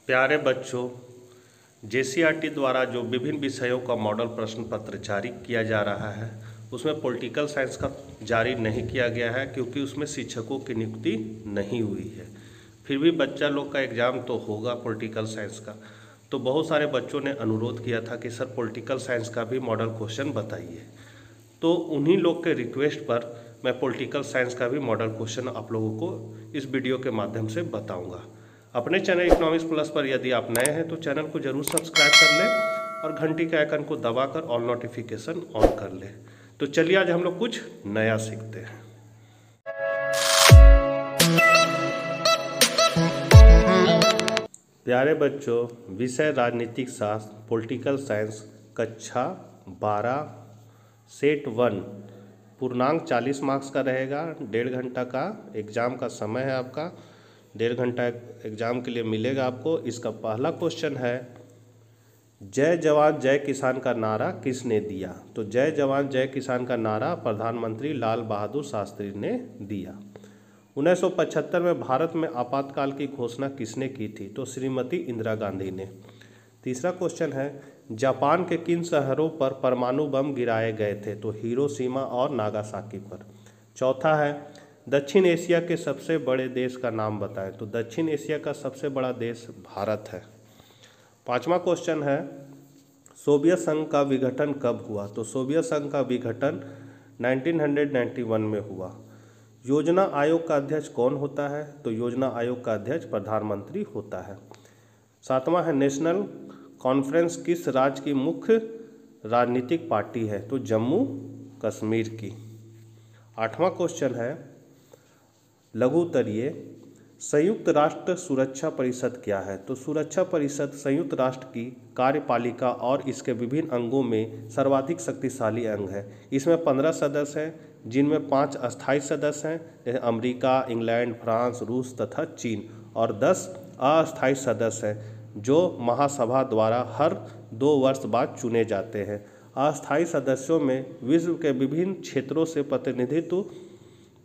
प्यारे बच्चों, जेसीईआरटी द्वारा जो विभिन्न विषयों का मॉडल प्रश्न पत्र जारी किया जा रहा है उसमें पॉलिटिकल साइंस का जारी नहीं किया गया है क्योंकि उसमें शिक्षकों की नियुक्ति नहीं हुई है। फिर भी बच्चा लोग का एग्ज़ाम तो होगा पॉलिटिकल साइंस का। तो बहुत सारे बच्चों ने अनुरोध किया था कि सर पॉलिटिकल साइंस का भी मॉडल क्वेश्चन बताइए। तो उन्हीं लोग के रिक्वेस्ट पर मैं पॉलिटिकल साइंस का भी मॉडल क्वेश्चन आप लोगों को इस वीडियो के माध्यम से बताऊंगा। अपने चैनल इकोनॉमिक्स प्लस पर यदि आप नए हैं तो चैनल को जरूर सब्सक्राइब कर लें और घंटी के आइकन को दबाकर ऑल नोटिफिकेशन ऑन कर लें। तो चलिए आज हम लोग कुछ नया सीखते हैं। प्यारे बच्चों, विषय राजनीतिक शास्त्र पॉलिटिकल साइंस कक्षा 12 सेट 1 पूर्णांक 40 मार्क्स का रहेगा। 1.5 घंटा का एग्ज़ाम का समय है आपका। 1.5 घंटा एग्ज़ाम के लिए मिलेगा आपको। इसका पहला क्वेश्चन है, जय जवान जय किसान का नारा किसने दिया? तो जय जवान जय किसान का नारा प्रधानमंत्री लाल बहादुर शास्त्री ने दिया। 1975 में भारत में आपातकाल की घोषणा किसने की थी? तो श्रीमती इंदिरा गांधी ने। तीसरा क्वेश्चन है, जापान के किन शहरों पर परमाणु बम गिराए गए थे? तो हिरोशिमा और नागासाकी पर। चौथा है, दक्षिण एशिया के सबसे बड़े देश का नाम बताएं। तो दक्षिण एशिया का सबसे बड़ा देश भारत है। पांचवा क्वेश्चन है, सोवियत संघ का विघटन कब हुआ? तो सोवियत संघ का विघटन 1991 में हुआ। योजना आयोग का अध्यक्ष कौन होता है? तो योजना आयोग का अध्यक्ष प्रधानमंत्री होता है। सातवां है, नेशनल कॉन्फ्रेंस किस राज्य की मुख्य राजनीतिक पार्टी है? तो जम्मू कश्मीर की। आठवां क्वेश्चन है, लघु उत्तरीय संयुक्त राष्ट्र सुरक्षा परिषद क्या है? तो सुरक्षा परिषद संयुक्त राष्ट्र की कार्यपालिका और इसके विभिन्न अंगों में सर्वाधिक शक्तिशाली अंग है। इसमें 15 सदस्य हैं जिनमें 5 अस्थायी सदस्य हैं जैसे अमेरिका, इंग्लैंड, फ्रांस, रूस तथा चीन, और 10 अस्थायी सदस्य हैं जो महासभा द्वारा हर 2 वर्ष बाद चुने जाते हैं। अस्थायी सदस्यों में विश्व के विभिन्न क्षेत्रों से प्रतिनिधित्व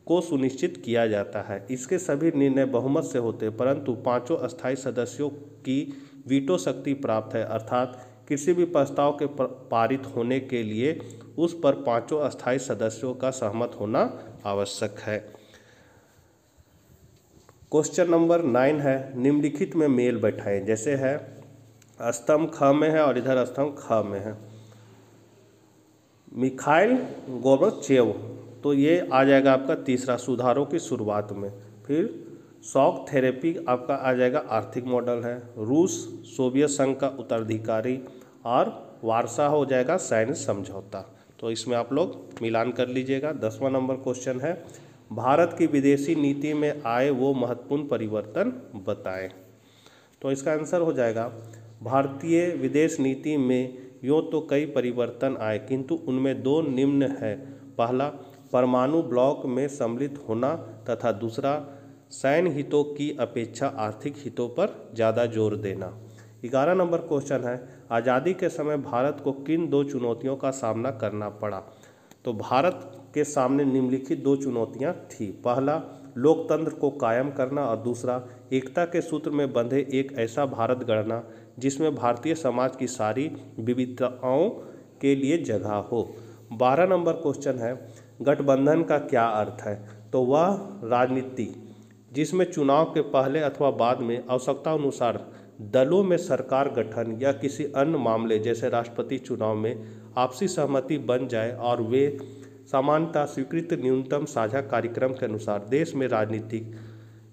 को सुनिश्चित किया जाता है। इसके सभी निर्णय बहुमत से होते हैं, परंतु 5 अस्थायी सदस्यों की वीटो शक्ति प्राप्त है, अर्थात किसी भी प्रस्ताव के पारित होने के लिए उस पर 5 अस्थायी सदस्यों का सहमत होना आवश्यक है। क्वेश्चन नंबर 9 है, निम्नलिखित में मेल बैठाएं। जैसे है स्तंभ ख में है और इधर स्तंभ ख में है। मिखाइल गोर्बाचेव, तो ये आ जाएगा आपका तीसरा, सुधारों की शुरुआत में। फिर शॉक थेरेपी आपका आ जाएगा आर्थिक मॉडल है। रूस सोवियत संघ का उत्तराधिकारी, और वारसा हो जाएगा सैन्य समझौता। तो इसमें आप लोग मिलान कर लीजिएगा। 10वां नंबर क्वेश्चन है, भारत की विदेशी नीति में आए वो महत्वपूर्ण परिवर्तन बताएं। तो इसका आंसर हो जाएगा, भारतीय विदेश नीति में यूँ तो कई परिवर्तन आए किंतु उनमें 2 निम्न है। पहला, परमाणु ब्लॉक में सम्मिलित होना तथा दूसरा, सैन्य हितों की अपेक्षा आर्थिक हितों पर ज़्यादा जोर देना। 11 नंबर क्वेश्चन है, आज़ादी के समय भारत को किन 2 चुनौतियों का सामना करना पड़ा? तो भारत के सामने निम्नलिखित 2 चुनौतियां थी। पहला, लोकतंत्र को कायम करना, और दूसरा, एकता के सूत्र में बंधे एक ऐसा भारत गढ़ना जिसमें भारतीय समाज की सारी विविधताओं के लिए जगह हो। 12 नंबर क्वेश्चन है, गठबंधन का क्या अर्थ है? तो वह राजनीति जिसमें चुनाव के पहले अथवा बाद में आवश्यकता अनुसार दलों में सरकार गठन या किसी अन्य मामले जैसे राष्ट्रपति चुनाव में आपसी सहमति बन जाए और वे समानता स्वीकृत न्यूनतम साझा कार्यक्रम के अनुसार देश में राजनीतिक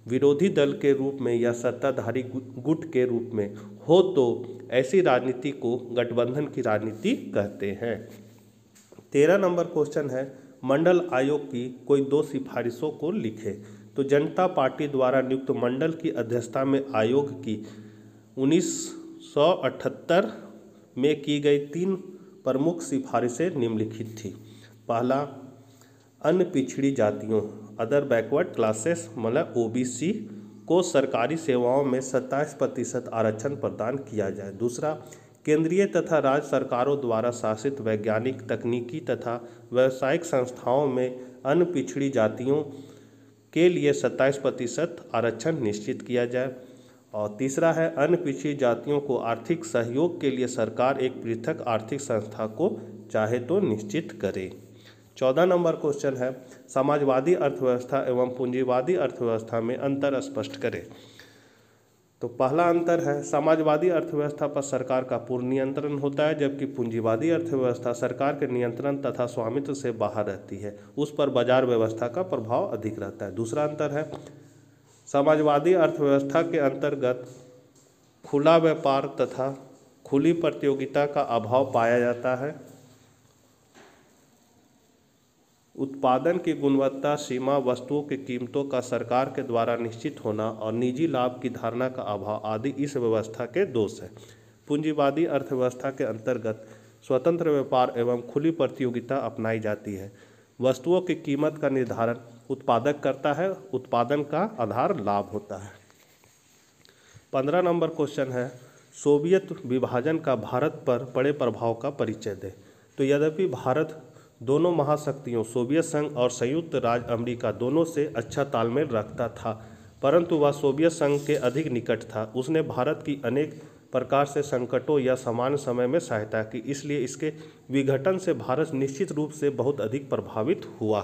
विरोधी दल के रूप में या सत्ताधारी गुट के रूप में हो, तो ऐसी राजनीति को गठबंधन की राजनीति कहते हैं। 13 नंबर क्वेश्चन है, मंडल आयोग की कोई 2 सिफारिशों को लिखे। तो जनता पार्टी द्वारा नियुक्त मंडल की अध्यक्षता में आयोग की 1978 में की गई 3 प्रमुख सिफारिशें निम्नलिखित थी। पहला, अन्य पिछड़ी जातियों अदर बैकवर्ड क्लासेस मतलब OBC को सरकारी सेवाओं में 27% आरक्षण प्रदान किया जाए। दूसरा, केंद्रीय तथा राज्य सरकारों द्वारा शासित वैज्ञानिक, तकनीकी तथा व्यावसायिक संस्थाओं में अन्य पिछड़ी जातियों के लिए 27% आरक्षण निश्चित किया जाए। और तीसरा है अन्य पिछड़ी जातियों को आर्थिक सहयोग के लिए सरकार एक पृथक आर्थिक संस्था को चाहे तो निश्चित करे। 14 नंबर क्वेश्चन है समाजवादी अर्थव्यवस्था एवं पूंजीवादी अर्थव्यवस्था में अंतर स्पष्ट करें। तो पहला अंतर है समाजवादी अर्थव्यवस्था पर सरकार का पूर्ण नियंत्रण होता है, जबकि पूंजीवादी अर्थव्यवस्था सरकार के नियंत्रण तथा स्वामित्व से बाहर रहती है, उस पर बाजार व्यवस्था का प्रभाव अधिक रहता है। दूसरा अंतर है समाजवादी अर्थव्यवस्था के अंतर्गत खुला व्यापार तथा खुली प्रतियोगिता का अभाव पाया जाता है। उत्पादन की गुणवत्ता, सीमा, वस्तुओं की कीमतों का सरकार के द्वारा निश्चित होना और निजी लाभ की धारणा का अभाव आदि इस व्यवस्था के दोष है। पूंजीवादी अर्थव्यवस्था के अंतर्गत स्वतंत्र व्यापार एवं खुली प्रतियोगिता अपनाई जाती है। वस्तुओं की कीमत का निर्धारण उत्पादक करता है, उत्पादन का आधार लाभ होता है। 15 नंबर क्वेश्चन है सोवियत विभाजन का भारत पर बड़े प्रभाव का परिचय दें। तो यद्यपि भारत दोनों महाशक्तियों सोवियत संघ और संयुक्त राज्य अमेरिका दोनों से अच्छा तालमेल रखता था, परंतु वह सोवियत संघ के अधिक निकट था। उसने भारत की अनेक प्रकार से संकटों या सामान्य समय में सहायता की, इसलिए इसके विघटन से भारत निश्चित रूप से बहुत अधिक प्रभावित हुआ।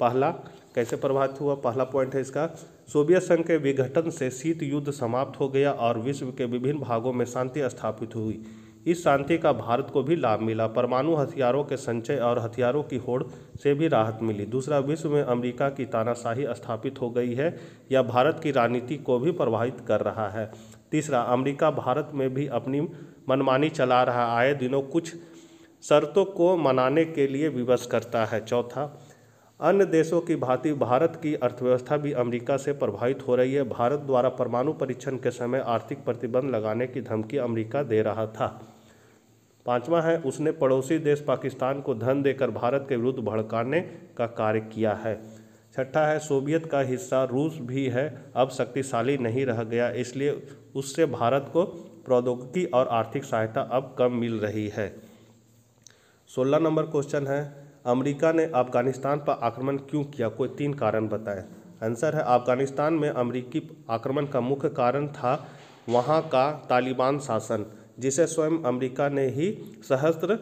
पहला कैसे प्रभावित हुआ, पहला पॉइंट है इसका सोवियत संघ के विघटन से शीत युद्ध समाप्त हो गया और विश्व के विभिन्न भागों में शांति स्थापित हुई। इस शांति का भारत को भी लाभ मिला। परमाणु हथियारों के संचय और हथियारों की होड़ से भी राहत मिली। दूसरा, विश्व में अमेरिका की तानाशाही स्थापित हो गई है, यह भारत की राजनीति को भी प्रभावित कर रहा है। तीसरा, अमेरिका भारत में भी अपनी मनमानी चला रहा, आए दिनों कुछ शर्तों को मनाने के लिए विवश करता है। चौथा, अन्य देशों की भांति भारत की अर्थव्यवस्था भी अमेरिका से प्रभावित हो रही है। भारत द्वारा परमाणु परीक्षण के समय आर्थिक प्रतिबंध लगाने की धमकी अमेरिका दे रहा था। पांचवा है उसने पड़ोसी देश पाकिस्तान को धन देकर भारत के विरुद्ध भड़काने का कार्य किया है। छठा है सोवियत का हिस्सा रूस भी है, अब शक्तिशाली नहीं रह गया, इसलिए उससे भारत को प्रौद्योगिकी और आर्थिक सहायता अब कम मिल रही है। 16 नंबर क्वेश्चन है अमेरिका ने अफगानिस्तान पर आक्रमण क्यों किया, कोई 3 कारण बताएं। आंसर है अफगानिस्तान में अमेरिकी आक्रमण का मुख्य कारण था वहां का तालिबान शासन, जिसे स्वयं अमेरिका ने ही सहस्त्र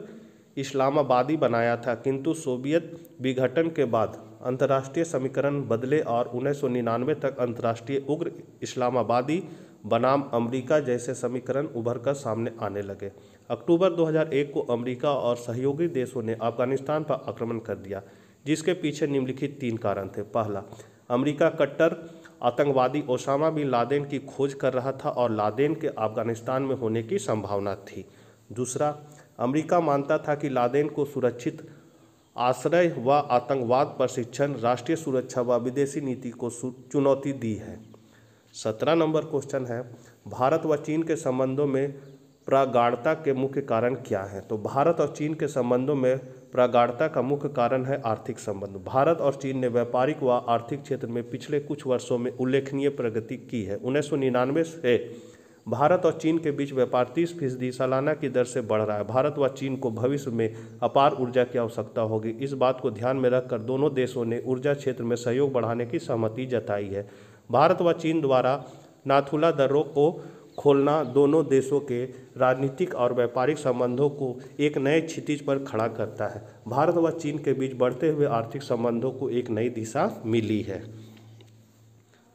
इस्लामाबादी बनाया था, किंतु सोवियत विघटन के बाद अंतर्राष्ट्रीय समीकरण बदले और 1999 तक अंतर्राष्ट्रीय उग्र इस्लामाबादी बनाम अमेरिका जैसे समीकरण उभरकर सामने आने लगे। अक्टूबर 2001 को अमेरिका और सहयोगी देशों ने अफगानिस्तान पर आक्रमण कर दिया, जिसके पीछे निम्नलिखित 3 कारण थे। पहला, अमेरिका कट्टर आतंकवादी ओसामा बिन लादेन की खोज कर रहा था और लादेन के अफगानिस्तान में होने की संभावना थी। दूसरा, अमेरिका मानता था कि लादेन को सुरक्षित आश्रय व आतंकवाद प्रशिक्षण राष्ट्रीय सुरक्षा व विदेशी नीति को चुनौती दी है। 17 नंबर क्वेश्चन है भारत व चीन के संबंधों में प्रगाढ़ता के मुख्य कारण क्या हैं। तो भारत और चीन के संबंधों में प्रगाढ़ता का मुख्य कारण है आर्थिक संबंध। भारत और चीन ने व्यापारिक व आर्थिक क्षेत्र में पिछले कुछ वर्षों में उल्लेखनीय प्रगति की है। 1999 से भारत और चीन के बीच व्यापार 30% सालाना की दर से बढ़ रहा है। भारत व चीन को भविष्य में अपार ऊर्जा की आवश्यकता होगी। इस बात को ध्यान में रखकर दोनों देशों ने ऊर्जा क्षेत्र में सहयोग बढ़ाने की सहमति जताई है। भारत व चीन द्वारा नाथुला दर्रों को खोलना दोनों देशों के राजनीतिक और व्यापारिक संबंधों को एक नए क्षितिज पर खड़ा करता है। भारत व चीन के बीच बढ़ते हुए आर्थिक संबंधों को एक नई दिशा मिली है।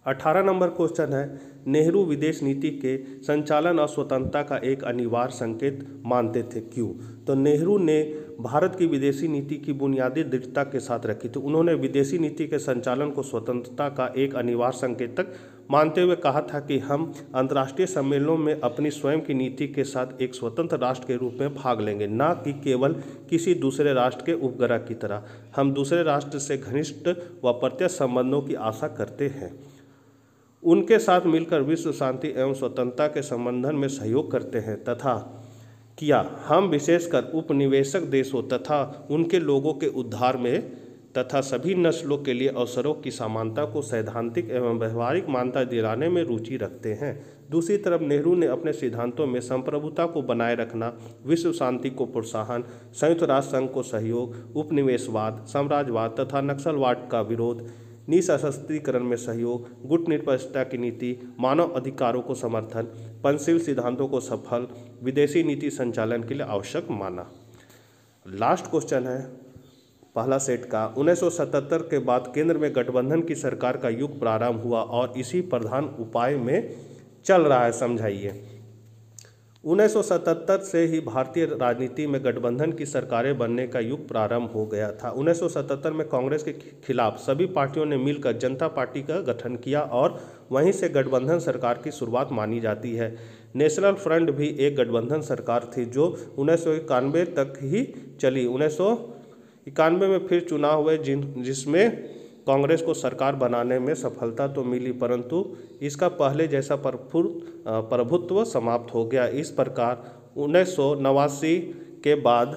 18 नंबर क्वेश्चन है नेहरू विदेश नीति के संचालन और स्वतंत्रता का एक अनिवार्य संकेत मानते थे, क्यों। तो नेहरू ने भारत की विदेशी नीति की बुनियादी दृढ़ता के साथ रखी थी। उन्होंने विदेशी नीति के संचालन को स्वतंत्रता का एक अनिवार्य संकेतक मानते हुए कहा था कि हम अंतर्राष्ट्रीय सम्मेलनों में अपनी स्वयं की नीति के साथ एक स्वतंत्र राष्ट्र के रूप में भाग लेंगे, न कि केवल किसी दूसरे राष्ट्र के उपग्रह की तरह। हम दूसरे राष्ट्र से घनिष्ठ व प्रत्यक्ष संबंधों की आशा करते हैं, उनके साथ मिलकर विश्व शांति एवं स्वतंत्रता के संवर्धन में सहयोग करते हैं तथा किया हम विशेषकर उपनिवेशक देशों तथा उनके लोगों के उद्धार में तथा सभी नस्लों के लिए अवसरों की समानता को सैद्धांतिक एवं व्यवहारिक मान्यता दिलाने में रुचि रखते हैं। दूसरी तरफ नेहरू ने अपने सिद्धांतों में संप्रभुता को बनाए रखना, विश्व शांति को प्रोत्साहन, संयुक्त राष्ट्र संघ को सहयोग, उपनिवेशवाद, साम्राज्यवाद तथा नक्सलवाद का विरोध निःशस्त्रीकरण में सहयोग, गुट निरपेक्षता की नीति, मानव अधिकारों को समर्थन, पंचशील सिद्धांतों को सफल विदेशी नीति संचालन के लिए आवश्यक माना। लास्ट क्वेश्चन है पहला सेट का। 1977 के बाद केंद्र में गठबंधन की सरकार का युग प्रारंभ हुआ और इसी प्रधान उपाय में चल रहा है, समझाइए। 1977 से ही भारतीय राजनीति में गठबंधन की सरकारें बनने का युग प्रारंभ हो गया था। 1977 में कांग्रेस के खिलाफ सभी पार्टियों ने मिलकर जनता पार्टी का गठन किया और वहीं से गठबंधन सरकार की शुरुआत मानी जाती है। नेशनल फ्रंट भी एक गठबंधन सरकार थी जो 1991 तक ही चली। 1991 में फिर चुनाव हुए जिसमें कांग्रेस को सरकार बनाने में सफलता तो मिली, परंतु इसका पहले जैसा प्रभुत्व समाप्त हो गया। इस प्रकार 1989 के बाद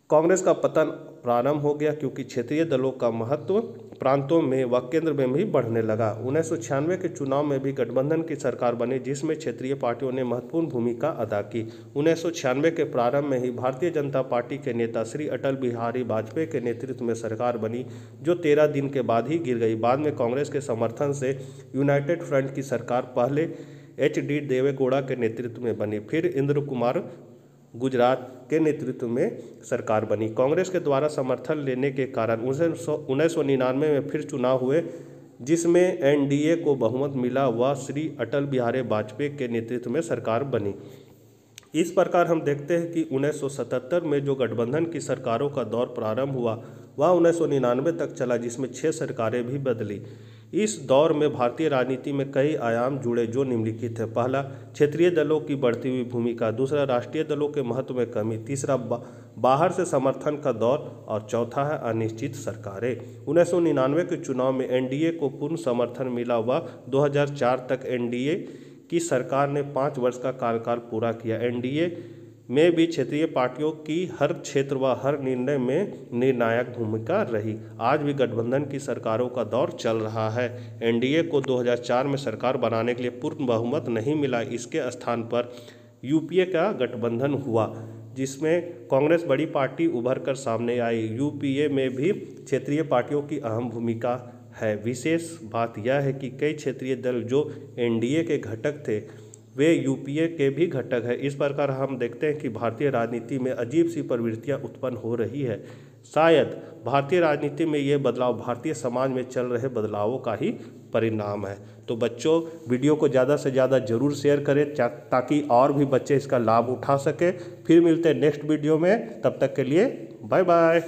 कांग्रेस का पतन प्रारंभ हो गया, क्योंकि क्षेत्रीय दलों का महत्व प्रांतों में व केंद्र में भी बढ़ने लगा। 1996 के चुनाव में भी गठबंधन की सरकार बनी, जिसमें क्षेत्रीय पार्टियों ने महत्वपूर्ण भूमिका अदा की। 1996 के प्रारंभ में ही भारतीय जनता पार्टी के नेता श्री अटल बिहारी वाजपेयी के नेतृत्व में सरकार बनी, जो 13 दिन के बाद ही गिर गई। बाद में कांग्रेस के समर्थन से यूनाइटेड फ्रंट की सरकार पहले HD देवेगौड़ा के नेतृत्व में बनी, फिर इंद्र कुमार गुजरात के नेतृत्व में सरकार बनी। कांग्रेस के द्वारा समर्थन लेने के कारण 1999 में फिर चुनाव हुए, जिसमें NDA को बहुमत मिला व श्री अटल बिहारी वाजपेयी के नेतृत्व में सरकार बनी। इस प्रकार हम देखते हैं कि 1977 में जो गठबंधन की सरकारों का दौर प्रारंभ हुआ वह 1999 तक चला, जिसमें 6 सरकारें भी बदली। इस दौर में भारतीय राजनीति में कई आयाम जुड़े जो निम्नलिखित है। पहला, क्षेत्रीय दलों की बढ़ती हुई भूमिका। दूसरा, राष्ट्रीय दलों के महत्व में कमी। तीसरा, बाहर से समर्थन का दौर। और चौथा है अनिश्चित सरकारें। 1999 के चुनाव में NDA को पूर्ण समर्थन मिला व 2004 तक NDA की सरकार ने 5 वर्ष का कार्यकाल पूरा किया। NDA में भी क्षेत्रीय पार्टियों की हर क्षेत्र व हर निर्णय में निर्णायक भूमिका रही। आज भी गठबंधन की सरकारों का दौर चल रहा है। NDA को 2004 में सरकार बनाने के लिए पूर्ण बहुमत नहीं मिला। इसके स्थान पर UPA का गठबंधन हुआ, जिसमें कांग्रेस बड़ी पार्टी उभर कर सामने आई। UPA में भी क्षेत्रीय पार्टियों की अहम भूमिका है। विशेष बात यह है कि कई क्षेत्रीय दल जो NDA के घटक थे वे UPA के भी घटक है। इस प्रकार हम देखते हैं कि भारतीय राजनीति में अजीब सी प्रवृत्तियां उत्पन्न हो रही है। शायद भारतीय राजनीति में ये बदलाव भारतीय समाज में चल रहे बदलावों का ही परिणाम है। तो बच्चों, वीडियो को ज़्यादा से ज़्यादा ज़रूर शेयर करें ताकि और भी बच्चे इसका लाभ उठा सके। फिर मिलते हैं नेक्स्ट वीडियो में, तब तक के लिए बाय बाय।